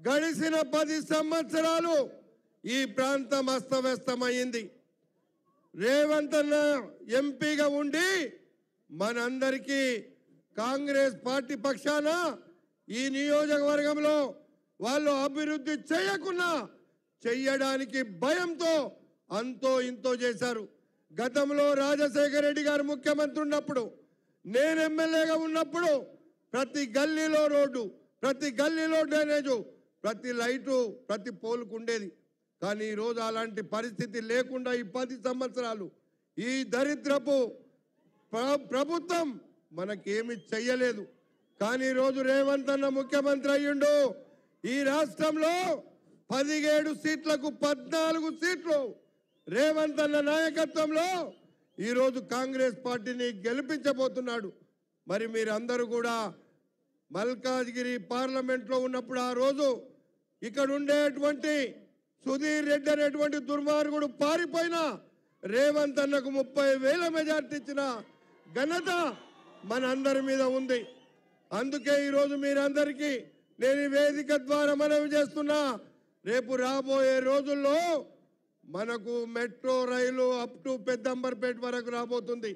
గడిచిన 10 సంవత్సరాలు ఈ ప్రాంతం అస్తవ్యస్తమైంది. రేవంత్ అన్న ఎంపీగా ఉండి మనందరికీ కాంగ్రెస్ పార్టీ పక్షాన ఈ నియోజకవర్గంలో వాళ్ళు అభివృద్ధి చేయకున్నా చెయ్యడానికి భయంతో అంతో ఇంతో చేశారు. గతంలో రాజశేఖర రెడ్డి గారు ముఖ్యమంత్రి ఉన్నప్పుడు, నేను ఎమ్మెల్యేగా ఉన్నప్పుడు ప్రతి గల్లీలో రోడ్డు, ప్రతి గల్లీలో డ్రైనేజు, ప్రతి లైటు, ప్రతి పోలుకు ఉండేది. కానీ ఈరోజు అలాంటి పరిస్థితి లేకుండా ఈ 10 సంవత్సరాలు ఈ దరిద్రపు ప్రభుత్వం మనకేమి చెయ్యలేదు. కానీ ఈరోజు రేవంత్ అన్న ముఖ్యమంత్రి అయ్యిండు. ఈ రాష్ట్రంలో 17 సీట్లకు 14 సీట్లు రేవంత్ అన్న నాయకత్వంలో ఈరోజు కాంగ్రెస్ పార్టీని గెలిపించబోతున్నాడు. మరి మీరందరూ కూడా మల్కాజ్గిరి పార్లమెంట్లో ఉన్నప్పుడు ఆ రోజు ఇక్కడ ఉండేటువంటి సుధీర్ రెడ్డి అనేటువంటి దుర్మార్గుడు పారిపోయినా రేవంత్ అన్నకు 30,000 మెజార్టీ ఇచ్చిన ఘనత మనందరి మీద ఉంది. అందుకే ఈరోజు మీరందరికీ నేను ఈ వేదిక ద్వారా మనవి చేస్తున్నా, రేపు రాబోయే రోజుల్లో మనకు metro rail up to Peddamberpet వరకు రాబోతుంది.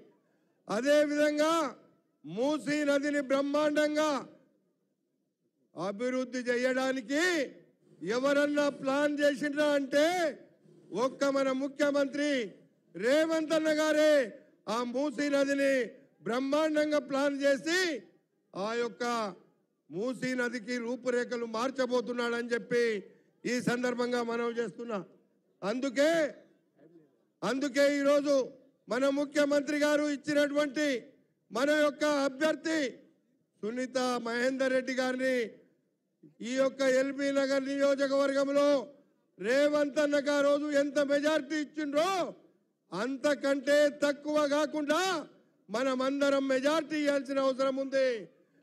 అదేవిధంగా మూసీ నదిని బ్రహ్మాండంగా అభివృద్ధి చేయడానికి ఎవరన్నా ప్లాన్ చేసినా అంటే ఒక్క మన ముఖ్యమంత్రి రేవంత్ అన్న గారే ఆ మూసీ నదిని బ్రహ్మాండంగా ప్లాన్ చేసి ఆ యొక్క మూసీ నదికి రూపురేఖలు మార్చబోతున్నాడని చెప్పి ఈ సందర్భంగా మనవి చేస్తున్నా. అందుకే ఈరోజు మన ముఖ్యమంత్రి గారు ఇచ్చినటువంటి మన యొక్క అభ్యర్థి సునీత మహేందర్ రెడ్డి గారిని ఈ యొక్క ఎల్బీ నగర్ నియోజకవర్గంలో రేవంత్ అన్నకు ఆ రోజు ఎంత మెజార్టీ ఇచ్చిండ్రో అంతకంటే తక్కువ కాకుండా మనమందరం మెజార్టీ ఇవ్వాల్సిన అవసరం ఉంది.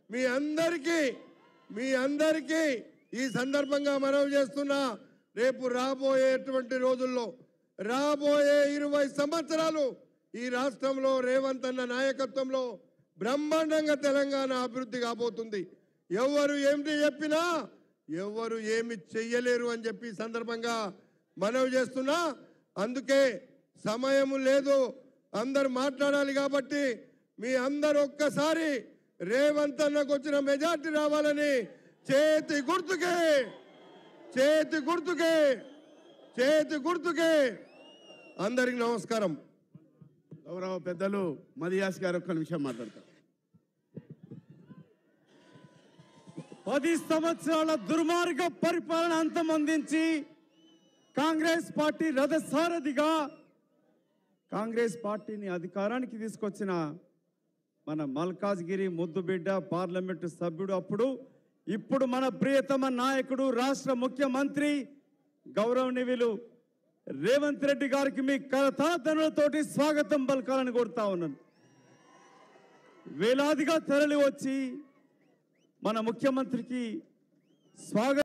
మీ అందరికీ ఈ సందర్భంగా మనవి చేస్తున్నా, రేపు రాబోయేటువంటి రోజుల్లో రాబోయే 20 సంవత్సరాలు ఈ రాష్ట్రంలో రేవంత్ అన్న నాయకత్వంలో బ్రహ్మాండంగా తెలంగాణ అభివృద్ధి కాబోతుంది. ఎవరు ఏమిటి చెప్పినా ఎవరు ఏమి చెయ్యలేరు అని చెప్పి సందర్భంగా మనవి చేస్తున్నా. అందుకే సమయం లేదు, అందరు మాట్లాడాలి కాబట్టి మీ అందరూ ఒక్కసారి రేవంత్ అన్నకు వచ్చిన మెజార్టీ రావాలని చేతి గుర్తుకే అందరికి నమస్కారం. గౌరవ పెద్దలు మదియాస్ గారు ఒక్క నిమిషం మాట్లాడతారు. 10 సంవత్సరాల దుర్మార్గ పరిపాలన అంతమొందించి కాంగ్రెస్ పార్టీ రథసారథిగా కాంగ్రెస్ పార్టీని అధికారానికి తీసుకొచ్చిన మన మల్కాజ్గిరి ముద్దుబిడ్డ పార్లమెంటు సభ్యుడు, ఇప్పుడు మన ప్రియతమ నాయకుడు రాష్ట్ర ముఖ్యమంత్రి గౌరవనీయులు రేవంత్ రెడ్డి గారికి మీ కరతాళధ్వనులతోటి స్వాగతం పలకాలని కోరుతా ఉన్నాను. వేలాదిగా తరలి వచ్చి మన ముఖ్యమంత్రికి స్వాగతం